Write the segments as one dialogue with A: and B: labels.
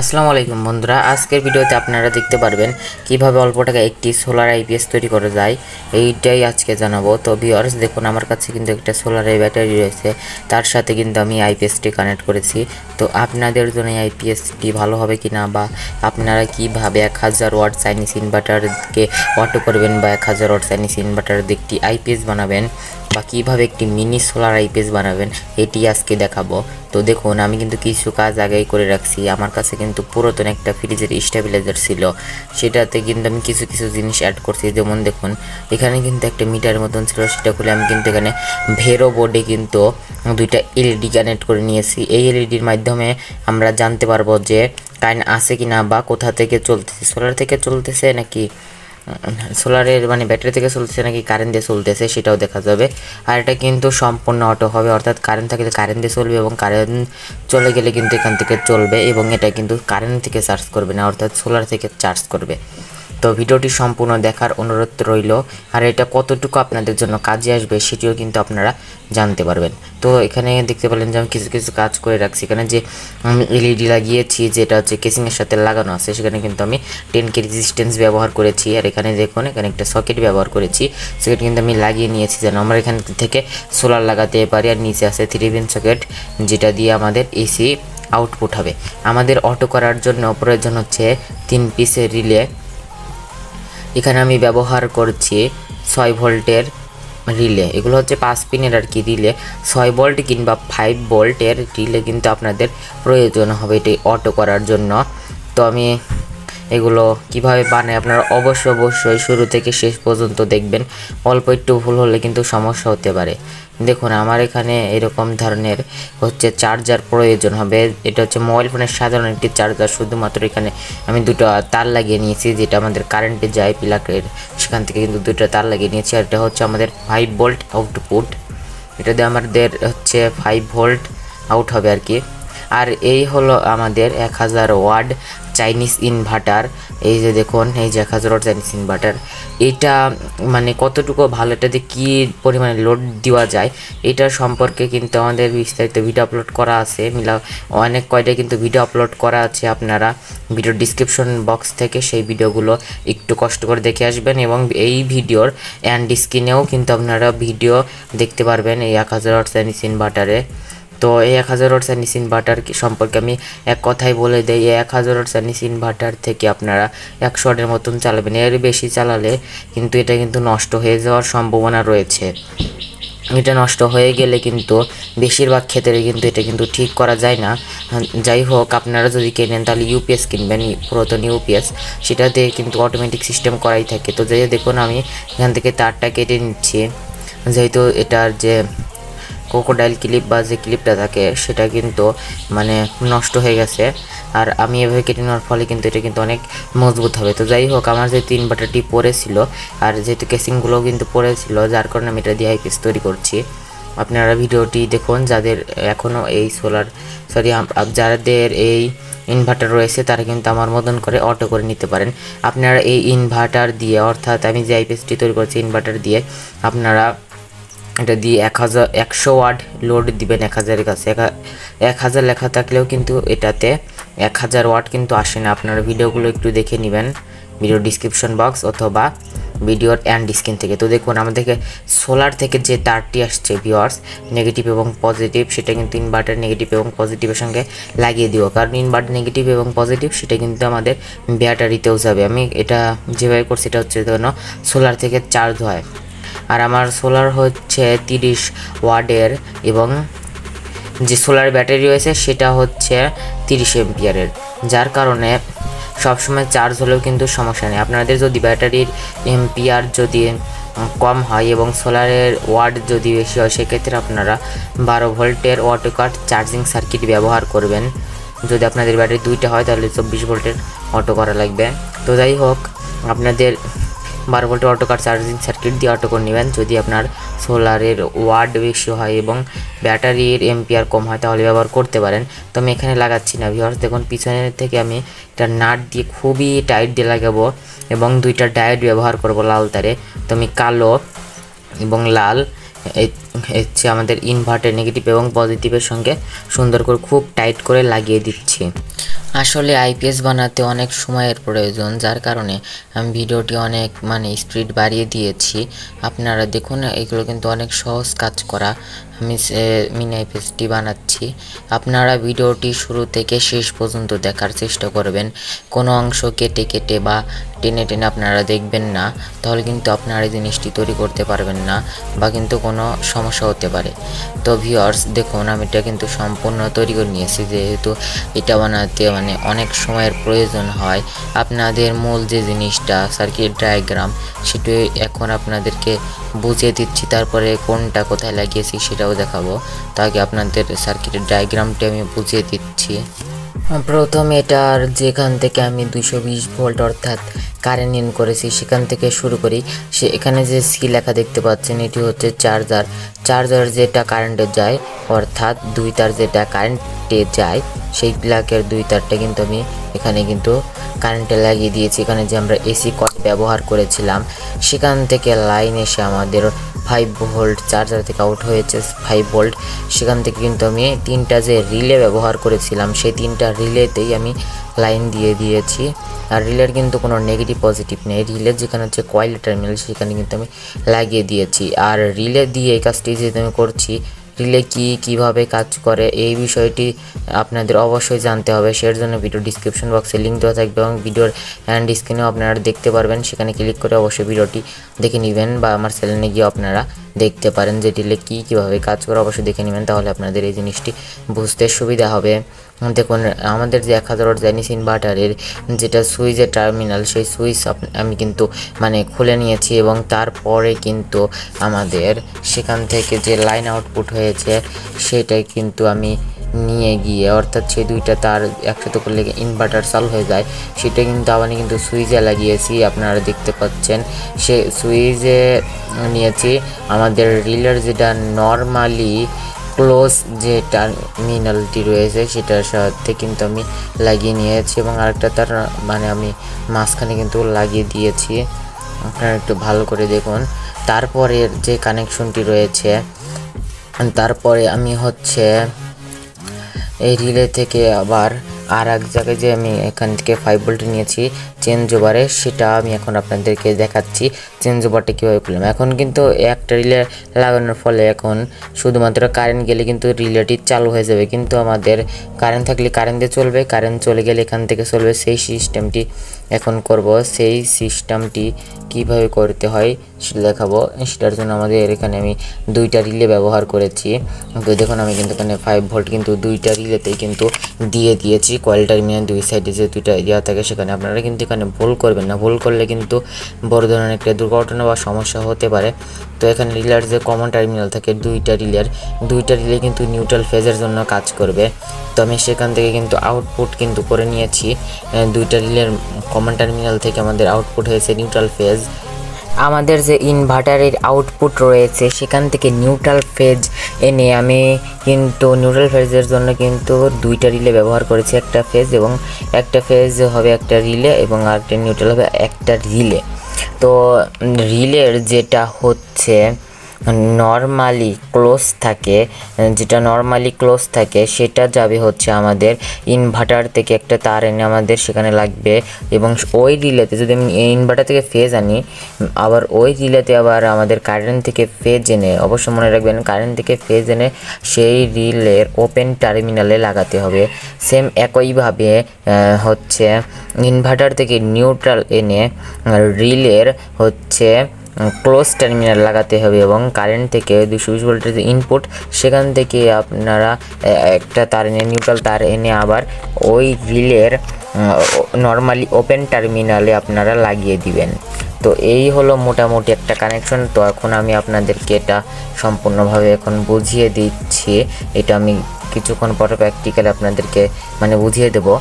A: আসসালামু আলাইকুম বন্ধুরা, আজকের ভিডিওতে আপনারা দেখতে পারবেন কিভাবে অল্প টাকায় একটি সোলার আইপিএস তৈরি করা যায়। এইটাই আজকে জানাবো। তো ভিউয়ার্স, দেখুন আমার কাছে কিন্তু একটা সোলারের ব্যাটারি রয়েছে, তার সাথে কিন্তু আমি আইপিএসটি কানেক্ট করেছি। তো আপনাদের জন্য এই আইপিএসটি ভালো হবে কিনা, বা আপনারা কিভাবে 1000 ওয়াট চাইনিজ ইনভার্টারকে অটো করবেন বা 1000 ওয়াট চাইনিজ ইনভার্টার দিয়ে একটি আইপিএস বানাবেন, বা কীভাবে একটি মিনি সোলার আইপিএস বানাবেন, এটি আজকে দেখাবো। তো দেখুন, আমি কিন্তু কিছু কাজ আগেই করে রাখছি। আমার কাছে কিন্তু পুরাতন একটা ফ্রিজের স্টেবিলাইজার ছিল, সেটাতে কিন্তু আমি কিছু কিছু জিনিস অ্যাড করছি। যেমন দেখুন, এখানে কিন্তু একটা মিটার মতন ছিল, সেটা খুলে আমি কিন্তু এখানে ভেরো বোর্ডে কিন্তু দুইটা এলইডি কানেক্ট করে নিয়েছি। এই এলইডির মাধ্যমে আমরা জানতে পারবো যে কারেন্ট আছে কিনা, বা কোথা থেকে চলতেছে, সোলার থেকে চলতেছে নাকি সোলারের ব্যাটারি থেকে চলতেছে নাকি কারেন্ট দিয়ে চলতেছে, সেটাও দেখা যাবে। আর এটা কিন্তু সম্পূর্ণ অটো হবে, অর্থাৎ কারেন্ট থাকলে কারেন্ট দিয়ে চলবে এবং কারেন্ট চলে গেলে কিন্তু এখান থেকে চলবে, এবং এটা কিন্তু কারেন্ট থেকে চার্জ করবে না, অর্থাৎ সোলার থেকে চার্জ করবে। তো ভিডিওটি সম্পূর্ণ দেখার অনুরোধ রইল। আর এটা কতটুকু আপনাদের জন্য কাজে আসবে সেটিও কিন্তু আপনারা জানতে পারবেন। তো এখানে দেখতে পেলেন যে আমি কিছু কিছু কাজ করে রাখছি। এখানে যে আমি এলইডি লাগিয়েছি, যেটা হচ্ছে কেসিংয়ের সাথে লাগানো আছে, সেখানে কিন্তু আমি 10K রেজিস্ট্যান্স ব্যবহার করেছি। আর এখানে দেখুন, এখানে একটা সকেট ব্যবহার করেছি, সেটা কিন্তু আমি লাগিয়ে নিয়েছি যেন আমরা এখান থেকে সোলার লাগাতে পারি। আর নিচে আছে 3 পিন সকেট, যেটা দিয়ে আমাদের এসি আউটপুট হবে। আমাদের অটো করার জন্য প্রয়োজন হচ্ছে 3 পিসের রিলে। এখানে আমি ব্যবহার করছি 6 ভোল্টের রিলে। এগুলো হচ্ছে 5 পিনের আর কি রিলে। 6 ভোল্ট কিংবা 5 ভোল্টের রিলে কিন্তু আপনাদের প্রয়োজন হবে এটি অটো করার জন্য। তো আমি এগুলো কিভাবে বানাই আপনারা অবশ্যই শুরু থেকে শেষ পর্যন্ত দেখবেন। অল্প একটু ভুল হলে কিন্তু সমস্যা হতে পারে। দেখুন, আমার এখানে এরকম ধরনের হচ্ছে চার্জার প্রয়োজন হবে। এটা হচ্ছে মোবাইল ফোনের সাধারণ একটি চার্জার, শুধুমাত্র এখানে আমি দুটো তার লাগিয়ে নিয়েছি, যেটা আমাদের কারেন্টে যায় প্লাগের, সেখান থেকে কিন্তু দুটো তার লাগিয়ে নিয়েছি। আর এটা হচ্ছে আমাদের 5 ভোল্ট আউটপুট, এটা দিয়ে আমাদের হচ্ছে 5 ভোল্ট আউট হবে আর কি। আর এই হলো আমাদের 1000 ওয়াট চাইনিজ ইনভার্টার। এই যে দেখুন, এই যে 1000 ওয়াট চাইনিজ ইনভার্টার, এটা কতটুকু ভালো, এটাতে কী পরিমাণে লোড দেওয়া যায় এটা সম্পর্কে কিন্তু আমাদের বিস্তারিত ভিডিও আপলোড করা আছে। অনেক কয়টা কিন্তু ভিডিও আপলোড করা আছে, আপনারা ভিডিও ডিসক্রিপশন বক্স থেকে সেই ভিডিওগুলো একটু কষ্ট করে দেখে আসবেন, এবং এই ভিডিওর অ্যান্ড স্ক্রিনেও কিন্তু আপনারা ভিডিও দেখতে পারবেন এই 1000 ওয়াট চাইনিজ ইনভার্টারে। তো এই 1000 ওয়াট চাইনিজ ইনভার্টার সম্পর্কে আমি এক কথাই বলে দিই, এই 1000 ওয়াট চাইনিজ ইনভার্টার থেকে আপনারা 100 ওয়াটের মতন চালাবেন। এর বেশি চালালে কিন্তু এটা কিন্তু নষ্ট হয়ে যাওয়ার সম্ভাবনা রয়েছে। এটা নষ্ট হয়ে গেলে কিন্তু বেশিরভাগ ক্ষেত্রে কিন্তু এটা কিন্তু ঠিক করা যায় না। যাই হোক, আপনারা যদি কেনেন তাহলে ইউপিএস কিনবেন, পুরাতন ইউপিএস, সেটাতে কিন্তু অটোমেটিক সিস্টেম করাই থাকে। তো যাই দেখুন, আমি এখান থেকে তারটা কেটে নিচ্ছি, যেহেতু এটার যে ক্রোকোডাইল ক্লিপ বা যে ক্লিপটা থাকে সেটা কিন্তু নষ্ট হয়ে গেছে। আর আমি এভাবে কেটে নেওয়ার ফলে কিন্তু এটা কিন্তু অনেক মজবুত হবে। তো যাই হোক, আমার যেহেতু ইনভার্টারটি পড়েছিল আর যেহেতু কেসিংগুলোও কিন্তু পড়েছিল, যার কারণে আমি এটা দিয়ে আইপিএস তৈরি করছি। আপনারা ভিডিওটি দেখুন, যাদের এখনও এই যাদের এই ইনভার্টার রয়েছে তারা কিন্তু আমার মতন করে অটো করে নিতে পারেন। আপনারা এই ইনভার্টার দিয়ে, অর্থাৎ আমি যে আইপিএসটি তৈরি করছি ইনভার্টার দিয়ে, আপনারা এটা দিয়ে 100 ওয়াট লোড দিবেন 1000-এর কাছে। 1000 লেখা থাকলেও কিন্তু এটাতে 1000 ওয়াট কিন্তু আসে না। আপনারা ভিডিওগুলো একটু দেখে নেবেন ভিডিও ডিসক্রিপশন বক্স অথবা ভিডিওর অ্যান্ড স্ক্রিন থেকে। তো দেখুন, আমাদেরকে সোলার থেকে যে তারটি আসছে ভিউয়ার্স, নেগেটিভ এবং পজিটিভ, সেটা কিন্তু ইনভার্টার নেগেটিভ এবং পজিটিভের সঙ্গে লাগিয়ে দিব, কারণ ইনভার্টার নেগেটিভ এবং পজিটিভ সেটা কিন্তু আমাদের ব্যাটারিতেও যাবে। আমি এটা যেভাবে করছি এটা হচ্ছে যেন সোলার থেকে চার্জ হয়। আর আমার সোলার হচ্ছে 30 ওয়াটের, এবং যে সোলার ব্যাটারি রয়েছে সেটা হচ্ছে 30 এম্পিয়ারের, যার কারণে সবসময় চার্জ হলেও কিন্তু সমস্যা নেই। আপনাদের যদি ব্যাটারির এম্পিয়ার যদি কম হয় এবং সোলারের ওয়াট যদি বেশি হয়, সেক্ষেত্রে আপনারা 12 ভোল্টের অটো কাট চার্জিং সার্কিট ব্যবহার করবেন। যদি আপনাদের ব্যাটারি 2টা হয় তাহলে 24 ভোল্টের অটো করা লাগবে। তো যাই হোক, আপনাদের 12 ভোল্টের অটো কাট চার্জিং সার্কিট দিয়ে অটো করে নেবেন। যদি আপনার সোলারের ওয়াট বেশি হয় এবং ব্যাটারির এম্পিয়ার কম হয় তাহলে ব্যবহার করতে পারেন। তো আমি এখানে লাগাচ্ছি না ভিউয়ার্স, দেখুন পিছনের থেকে আমি এটা নাট দিয়ে খুবই টাইট দিয়ে লাগাবো, এবং 2টা ডায়োড ব্যবহার করব লাল তারে। তো আমি কালো এবং লাল হচ্ছে আমাদের ইনভার্টার নেগেটিভ এবং পজিটিভের সঙ্গে সুন্দর করে খুব টাইট করে লাগিয়ে দিচ্ছি। আসলে আইপিএস বানাতে অনেক সময়ের প্রয়োজন, যার কারণে আমি ভিডিওটি অনেক স্পিড বাড়িয়ে দিয়েছি। আপনারা দেখুন, এগুলো কিন্তু অনেক সহজ কাজ করা। আমি মিনি আইপিএসটি বানাচ্ছি। আপনারা ভিডিওটি শুরু থেকে শেষ পর্যন্ত দেখার চেষ্টা করবেন। কোনো অংশ কেটে কেটে বা টেনে টেনে আপনারা দেখবেন না, তাহলে কিন্তু আপনারা এই জিনিসটি তৈরি করতে পারবেন না বা কিন্তু কোনো সমস্যা হতে পারে। তো ভিউয়ার্স দেখুন, আমি এটা কিন্তু সম্পূর্ণ তৈরি করে নিয়েছি, যেহেতু এটা বানাতে অনেক সময়ের প্রয়োজন হয়। আপনাদের মূল যে জিনিসটা সার্কিট ডায়াগ্রাম, সেটি এখন আপনাদেরকে বুঝিয়ে দিচ্ছি, তারপরে কোনটা কোথায় লাগিয়েছি সেটাও দেখাবো। তো আগে আপনাদের সার্কিটের ডায়াগ্রামটি আমি বুঝিয়ে দিচ্ছি। প্রথমে এটার যেখান থেকে আমি 220 ভোল্ট অর্থাৎ কারেন্ট ইন করেছি সেখান থেকে শুরু করি। এখানে যে সি লেখা দেখতে পাচ্ছেন, এটি হচ্ছে চার্জার যেটা কারেন্টে যায়, অর্থাৎ 2 তার যেটা কারেন্টে যায়, সেই প্লাগের 2 তারটা কিন্তু আমি এখানে কিন্তু কারেন্টে লাগিয়ে দিয়েছি। এখানে যে আমরা এসি কয়েল ব্যবহার করেছিলাম, সেখান থেকে লাইন এসে আমাদের 5 ভোল্ট চার্জার থেকে আউট হয়েছে 5 ভোল্ট। সেখান থেকে কিন্তু আমি 3টা যে রিলে ব্যবহার করেছিলাম, সেই 3টা রিলেতেই আমি লাইন দিয়ে দিয়েছি। আর রিলের কিন্তু কোনো নেগেটিভ পজিটিভ নেই, রিলের যেখানে হচ্ছে কয়েল টার্মিনাল সেখানে কিন্তু আমি লাগিয়ে দিয়েছি। আর রিলে দিয়ে এই কাজটি যেহেতু আমি করছি, রিলে কীভাবে কাজ করে এই বিষয়টি আপনাদের অবশ্যই জানতে হবে। সের জন্য ভিডিও ডিসক্রিপশন বক্সে লিঙ্ক দেওয়া থাকবে এবং ভিডিওর হ্যান্ড স্ক্রিনেও আপনারা দেখতে পারবেন। সেখানে ক্লিক করে অবশ্যই ভিডিওটি দেখে নেবেন বা আমার চ্যানেলে গিয়ে আপনারা দেখতে পারেন যে রিলে কীভাবে কাজ করে, অবশ্যই দেখে নেবেন, তাহলে আপনাদের এই জিনিসটি বুঝতে সুবিধা হবে। দেখুন, আমাদের যে 1000 ওয়াট জাইনিস ইনভার্টারের যেটা সুইচের টার্মিনাল, সেই সুইচ আমি কিন্তু খুলে নিয়েছি এবং তারপরে কিন্তু আমাদের সেখান থেকে যে লাইন আউটপুট হয়েছে সেটাই কিন্তু আমি নিয়ে গিয়ে, অর্থাৎ সেই 2টা তার একসাথে করলে ইনভার্টার চালু হয়ে যায়, সেটা কিন্তু আমি কিন্তু সুইচে লাগিয়েছি। আপনারা দেখতে পাচ্ছেন সে সুইচে নিয়েছি। আমাদের রিলের যেটা নর্মালি ক্লোজ যে টার্মিনালটি রয়েছে সেটার সাথে কিন্তু আমি লাগিয়ে নিয়েছি এবং আরেকটা তার আমি মাঝখানে কিন্তু লাগিয়ে দিয়েছি। আপনারা একটু ভালো করে দেখুন। তারপরে যে কানেকশনটি রয়েছে, তারপরে আমি এই রিলে থেকে আবার আর এক জায়গায় যে আমি এখান থেকে 5 ভোল্ট নিয়েছি চেঞ্জ ওভারে, সেটা আমি এখন আপনাদেরকে দেখাচ্ছি চেঞ্জ ওভারটা কীভাবে করলাম। এখন কিন্তু একটা রিলে লাগানোর ফলে এখন শুধুমাত্র কারেন্ট গেলে কিন্তু রিলেটি চালু হয়ে যাবে, কিন্তু আমাদের কারেন্ট থাকলে কারেন্ট দিয়ে চলবে, কারেন্ট চলে গেলে এখান থেকে চলবে। সেই সিস্টেমটি এখন করব। সেই সিস্টেমটি কীভাবে করতে হয় সেটা দেখাবো। সেটার জন্য আমাদের এখানে আমি 2টা রিলে ব্যবহার করেছি। তো দেখুন, আমি কিন্তু এখানে 5 ভোল্ট কিন্তু 2টা রিলেতেই কিন্তু দিয়ে দিয়েছি। কয়েল টার্মিনাল 2 সাইডে যে 2টা দেওয়া থাকে সেখানে আপনারা কিন্তু এখানে ভুল করবেন না, ভুল করলে কিন্তু বড় ধরনের একটা দুর্ঘটনা বা সমস্যা হতে পারে। তো এখানে রিলের যে কমন টার্মিনাল থাকে 2টা রিলে কিন্তু নিউট্রাল ফেজের জন্য কাজ করবে। তো আমি সেখান থেকে কিন্তু আউটপুট কিন্তু করে নিয়েছি। 2টা রিলের কমন টার্মিনাল থেকে আমাদের আউটপুট হয়েছে নিউট্রাল ফেজ। আমাদের যে ইনভার্টারের আউটপুট রয়েছে সেখান থেকে নিউট্রাল ফেজ এনে আমি কিন্তু নিউট্রাল ফেজের জন্য কিন্তু 2টা রিলে ব্যবহার করেছি, একটা ফেজ এবং একটা ফেজ হবে একটা রিলে এবং আরেকটা নিউট্রাল হবে একটা রিলে। তো রিলের যেটা হচ্ছে নর্মালি ক্লোজ থাকে সেটা যাবে হচ্ছে আমাদের ইনভার্টার থেকে একটা তার এনে আমাদের সেখানে লাগবে এবং ওই রিলেতে যদি আমি ইনভার্টার থেকে ফেজ আনি, আবার ওই রিলেতে আবার আমাদের কারেন্ট থেকে ফেজ এনে, অবশ্যই মনে রাখবেন কারেন্ট থেকে ফেজ এনে সেই রিলের ওপেন টার্মিনালে লাগাতে হবে। সেম একইভাবে ইনভার্টার থেকে নিউট্রাল এনে রিলের ক্লোজ টার্মিনাল লাগাতে হবে এবং কারেন্ট থেকে 220 ভোল্টের যে ইনপুট সেখান থেকে আপনারা একটা তার এনে নিউট্রাল তার এনে আবার ওই রিলের নর্মালি ওপেন টার্মিনালে আপনারা লাগিয়ে দিবেন। তো এই হলো মোটামুটি একটা কানেকশন। তো এখন আমি আপনাদেরকে এটা সম্পূর্ণভাবে এখন বুঝিয়ে দিচ্ছি। এটা আমি কিছুক্ষণ পরে প্র্যাকটিক্যালি আপনাদেরকে বুঝিয়ে দেবো।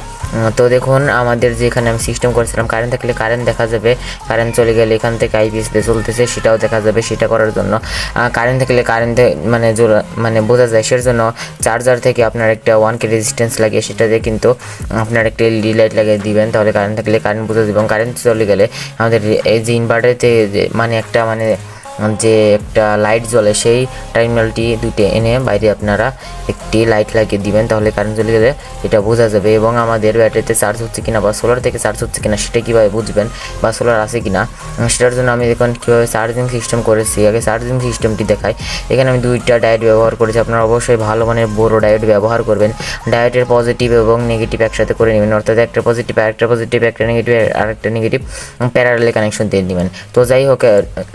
A: তো দেখুন, আমাদের যেখানে আমি সিস্টেম করেছিলাম কারেন্ট থাকলে কারেন্ট দেখা যাবে, কারেন্ট চলে গেলে এখান থেকে আইপিএস দিয়ে চলতেছে সেটাও দেখা যাবে। সেটা করার জন্য কারেন্ট থাকলে কারেন্টে বোঝা যায়, সের জন্য চার্জার থেকে আপনার একটা 1K রেজিস্ট্যান্স লাগিয়ে সেটাতে কিন্তু আপনার একটা এলইডি লাইট লাগিয়ে দিবেন, তাহলে কারেন্ট থাকলে কারেন্ট বোঝা যাবে। এবং কারেন্ট চলে গেলে আমাদের এই যে ইনভার্টারতে একটা যে একটা লাইট জ্বলে সেই টার্মিনালটি দুইটা এনে বাইরে আপনারা একটি লাইট লাগিয়ে দিবেন, তাহলে কারেন্ট চলে গেলে এটা বোঝা যাবে। এবং আমাদের ব্যাটারিতে চার্জ হচ্ছে কিনা বা সোলার থেকে চার্জ হচ্ছে কিনা সেটা কীভাবে বুঝবেন, বা সোলার আছে কিনা সেটার জন্য আমি এখন কীভাবে চার্জিং সিস্টেম করেছি আগে চার্জিং সিস্টেমটি দেখাই। এখানে আমি দুইটা ডায়োড ব্যবহার করেছি, আপনারা অবশ্যই ভালো মানের বড় ডায়োড ব্যবহার করবেন। ডায়োডের পজিটিভ এবং নেগেটিভ একসাথে করে নেবেন, অর্থাৎ একটা পজিটিভ একটা নেগেটিভ আর একটা নেগেটিভ প্যারালালে কানেকশন দিয়ে নেবেন। তো যাই হোক,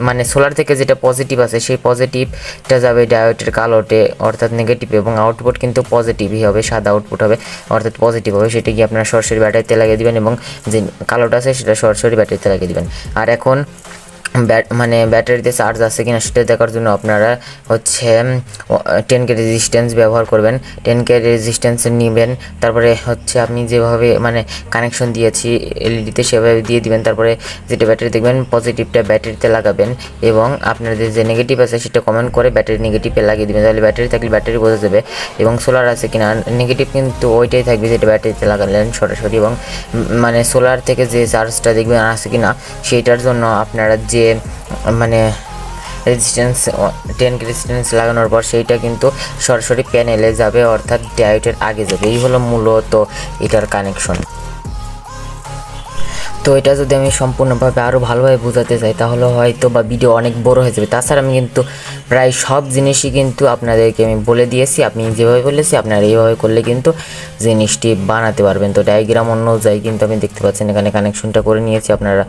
A: মানে সোলার থেকে যেটা পজিটিভ আছে সেই পজিটিভটা যাবে ডায়োডের কালোটে অর্থাৎ নেগেটিভ, এবং আউটপুট কিন্তু পজিটিভই হবে, সাদা আউটপুট হবে অর্থাৎ পজিটিভ হবে। সেটা কি আপনারা সরাসরি ব্যাটারিতে লাগিয়ে দিবেন এবং যে কালোটা আছে সেটা সরাসরি ব্যাটারিতে লাগিয়ে দিবেন। আর এখন মানে ব্যাটারিতে চার্জ আছে কিনা সেটা দেখার জন্য আপনারা হচ্ছে 10K রেজিস্ট্যান্স ব্যবহার করবেন। 10K রেজিস্ট্যান্স নেবেন, তারপরে হচ্ছে আপনি যেভাবে মানে কানেকশন দিয়েছি এলইডিতে সেভাবে দিয়ে দিবেন। তারপরে যেটা ব্যাটারি দেখবেন পজিটিভটা ব্যাটারিতে লাগাবেন এবং আপনাদের যে নেগেটিভ আছে সেটা কমেন্ট করে ব্যাটারি নেগেটিভে লাগিয়ে দিবেন, তাহলে ব্যাটারি থাকলে ব্যাটারি বোঝা যাবে। এবং সোলার আছে কিনা নেগেটিভ কিন্তু ওইটাই থাকবে যেটা ব্যাটারিতে লাগালেন সরাসরি। এবং মানে সোলার থেকে যে চার্জটা দেখবেন আছে কিনা সেইটার জন্য আপনারা যে মানে রেজিস্ট্যান্স 10K রেজিস্ট্যান্স লাগানোর পর সেইটা কিন্তু সরাসরি প্যানেলে যাবে অর্থাৎ ডায়োডের আগে যাবে। এই হলো মূলত এটার কানেকশন। তো এটা যদি আমি সম্পূর্ণভাবে আরও ভালোভাবে বোঝাতে চাই তাহলে হয়তো বা ভিডিও অনেক বড় হয়ে যাবে। তাছাড়া আমি কিন্তু প্রায় সব জিনিসই কিন্তু আপনাদেরকে আমি বলে দিয়েছি, আপনি যেভাবে বলেছি আপনারা এইভাবে করলে কিন্তু জিনিসটি বানাতে পারবেন। তো ডায়াগ্রাম অনুযায়ী কিন্তু আমি দেখতে পাচ্ছেন এখানে কানেকশনটা করে নিয়েছি। আপনারা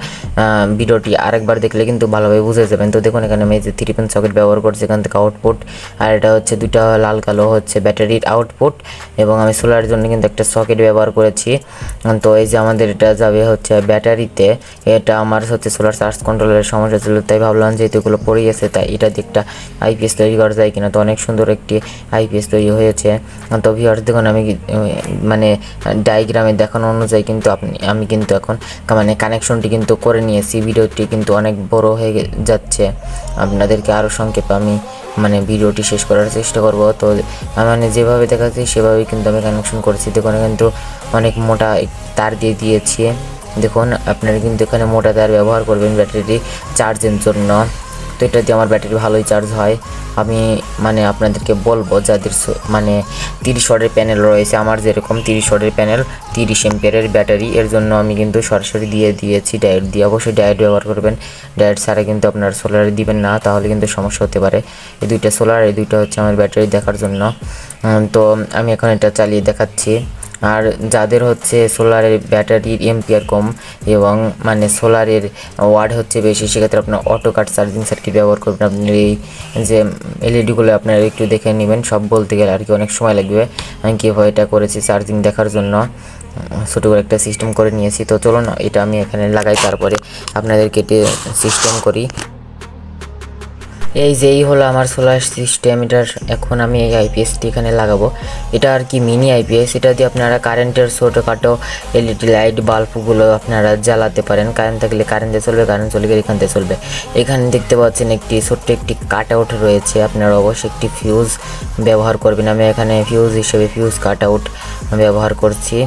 A: ভিডিওটি আরেকবার দেখলে কিন্তু ভালোভাবে বুঝে যাবেন। তো দেখুন এখানে আমি যে 3 পিন সকেট ব্যবহার করছি, এখান থেকে আউটপুট, আর এটা হচ্ছে দুটা লাল কালো হচ্ছে ব্যাটারির আউটপুট, এবং আমি সোলারের জন্য কিন্তু একটা সকেট ব্যবহার করেছি। তো এই যে আমাদের এটা যাবে হচ্ছে ব্যাটারিতে, এটা আমার হচ্ছে সোলার চার্জ কন্ট্রোলারের সমস্যা ছিল, তাই ভাবলাম যেহেতু এগুলো পড়ে গেছে তাই এটা দিকটা আইপিএস তৈরি করা যায় কিনা। তো অনেক সুন্দর একটি আইপিএস তৈরি হয়েছে। তো ভিউয়ার্স দেখুন আমি মানে ডায়াগ্রামে দেখানো অনুযায়ী কিন্তু আমি কিন্তু এখন মানে কানেকশনটি কিন্তু করে নিয়েছি। ভিডিওটি কিন্তু অনেক বড় হয়ে যাচ্ছে, আপনাদেরকে আরও সংক্ষেপে আমি মানে ভিডিওটি শেষ করার চেষ্টা করব। তো মানে যেভাবে দেখাচ্ছি সেভাবেই কিন্তু আমি কানেকশন করেছি। দেখুন কিন্তু অনেক মোটা তার দিয়ে দিয়েছি। দেখুন আপনারা কিন্তু এখানে মোটা তার ব্যবহার করবেন ব্যাটারি চার্জের জন্য। তো এটা দিয়ে আমার ব্যাটারি ভালোই চার্জ হয়। আমি মানে আপনাদেরকে বলবো যাদের মানে 30 ওয়াটের প্যানেল রয়েছে, আমার যেরকম 30 ওয়াটের প্যানেল 30 এম্পিয়ারের ব্যাটারি, এর জন্য আমি কিন্তু সরাসরি দিয়ে দিয়েছি ডায়োড দিয়ে। অবশ্যই ডায়োড ব্যবহার করবেন, ডায়োড ছাড়া কিন্তু আপনার সোলারে দিবেন না, তাহলে কিন্তু সমস্যা হতে পারে। এই দুইটা সোলার, এই দুইটা হচ্ছে আমার ব্যাটারি দেখার জন্য। তো আমি এখন এটা চালিয়ে দেখাচ্ছি। আর যাদের হচ্ছে সোলারের ব্যাটারির এম্পিয়ার কম এবং মানে সোলারের ওয়াট হচ্ছে বেশি, সেক্ষেত্রে আপনার অটো কাট চার্জিং সার্কিট ব্যবহার করবেন। আপনি এই যে এলইডিগুলো আপনারা একটু দেখে নেবেন, সব বলতে গেলে আর কি অনেক সময় লাগবে। আমি কীভাবে এটা করেছি চার্জিং দেখার জন্য ছোটো করে একটা সিস্টেম করে নিয়েছি। তো চলুন এটা আমি এখানে লাগাই, তারপরে আপনাদেরকে এটি সিস্টেম করি। এই যে এই হলো আমার সোলার সিস্টেম। এটার এখন আমি এই আইপিএসটি এখানে লাগাবো। এটা আর কি মিনি আইপিএস, এটা দিয়ে আপনারা কারেন্টের ছোটোখাটো এলইডি লাইট বাল্বগুলো আপনারা জ্বালাতে পারেন। কারেন্ট থাকলে কারেন্টে চলবে, কারেন্ট চলে গেলে এখান থেকে চলবে। এখানে দেখতে পাচ্ছেন একটি ছোট্ট একটি কাট আউট রয়েছে, আপনারা অবশ্যই একটি ফিউজ ব্যবহার করবেন। আমি এখানে ফিউজ হিসেবে ফিউজ কাট আউট ব্যবহার করছি।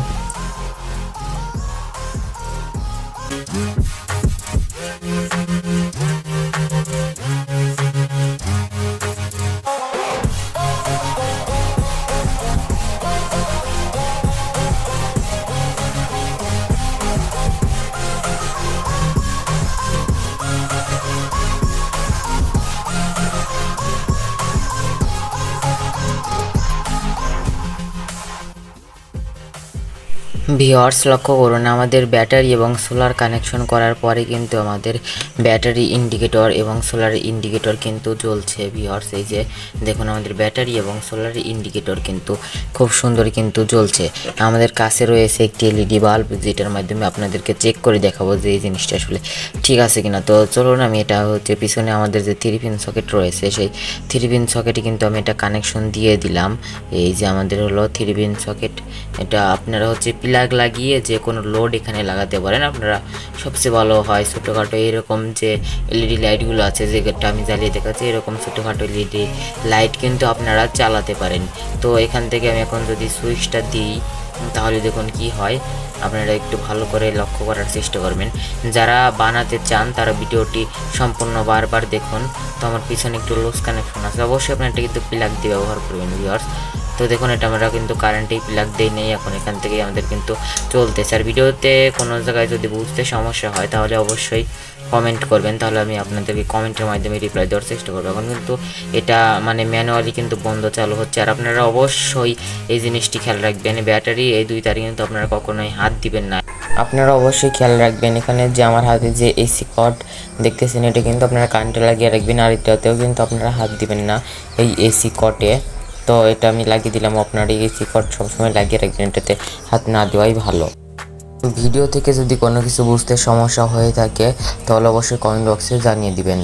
A: ভিউয়ার্স লক্ষ্য করুন, আমাদের ব্যাটারি এবং সোলার কানেকশন করার পরে কিন্তু আমাদের ব্যাটারি ইন্ডিকেটর এবং সোলার ইন্ডিকেটর কিন্তু জ্বলছে। ভিউয়ার্স এই যে দেখুন আমাদের ব্যাটারি এবং সোলার ইন্ডিকেটর কিন্তু খুব সুন্দর কিন্তু জ্বলছে। আমাদের কাছে রয়েছে একটি এলইডি বাল্ব, যেটার মাধ্যমে আপনাদেরকে চেক করে দেখাবো যে এই জিনিসটা আসলে ঠিক আছে কিনা। তো চলুন আমি এটা হচ্ছে পিছনে আমাদের যে 3 পিন সকেট রয়েছে সেই 3 পিন সকেটে কিন্তু আমি এটা কানেকশন দিয়ে দিলাম। এই যে আমাদের হলো 3 পিন সকেট, এটা আপনারা হচ্ছে প্লাগ লাগিয়ে যে কোনো লোড এখানে লাগাতে পারেন। আপনারা সবচেয়ে ভালো হয় ছোটোখাটো এরকম যে এলইডি লাইটগুলো আছে, যেটা আমি জ্বালিয়ে দেখাচ্ছি, এরকম ছোটোখাটো এলইডি লাইট কিন্তু আপনারা চালাতে পারেন। তো এখান থেকে আমি এখন যদি সুইচটা দিই, তাহলে দেখুন কি হয়, আপনারা একটু ভালো করে লক্ষ্য করার চেষ্টা করবেন। যারা বানাতে চান তারা ভিডিওটি সম্পূর্ণ বারবার দেখুন। তো আমার পিছনে একটু লুজ কানেকশন আছে, অবশ্যই আপনারা এটা কিন্তু প্লাগ দিয়ে ব্যবহার করবেন ভিউয়ার্স। তো দেখুন এটা আমরা কিন্তু কারেন্টেই প্লাগ দেই নেই, এখন এখান থেকেই আমাদের কিন্তু চলতেছে। আর ভিডিওতে কোনো জায়গায় যদি বুঝতে সমস্যা হয় তাহলে অবশ্যই কমেন্ট করবেন, তাহলে আমি আপনাদেরকে কমেন্টের মাধ্যমে রিপ্লাই দেওয়ার চেষ্টা করবো। এখন কিন্তু এটা মানে ম্যানুয়ালি কিন্তু বন্ধ চালু হচ্ছে। আর আপনারা অবশ্যই এই জিনিসটি খেয়াল রাখবেন, ব্যাটারি এই 2 তারে কিন্তু আপনারা কখনোই হাত দিবেন না। আপনারা অবশ্যই খেয়াল রাখবেন, এখানে যে আমার হাতে যে এসি কট দেখতেছেন এটা কিন্তু আপনারা কারেন্টে লাগিয়ে রাখবেন, আর এটাতেও কিন্তু আপনারা হাত দিবেন না এই এসি কটে। তো এটা আমি লাগিয়ে দিলাম, আপনারা এই এসি কট সবসময় লাগিয়ে রাখবেন, এটাতে হাত না দেওয়াই ভালো। ভিডিও থেকে যদি কোনো কিছু বুঝতে সমস্যা হয়ে থাকে তাহলে অবশ্যই কমেন্ট বক্সে জানিয়ে দিবেন।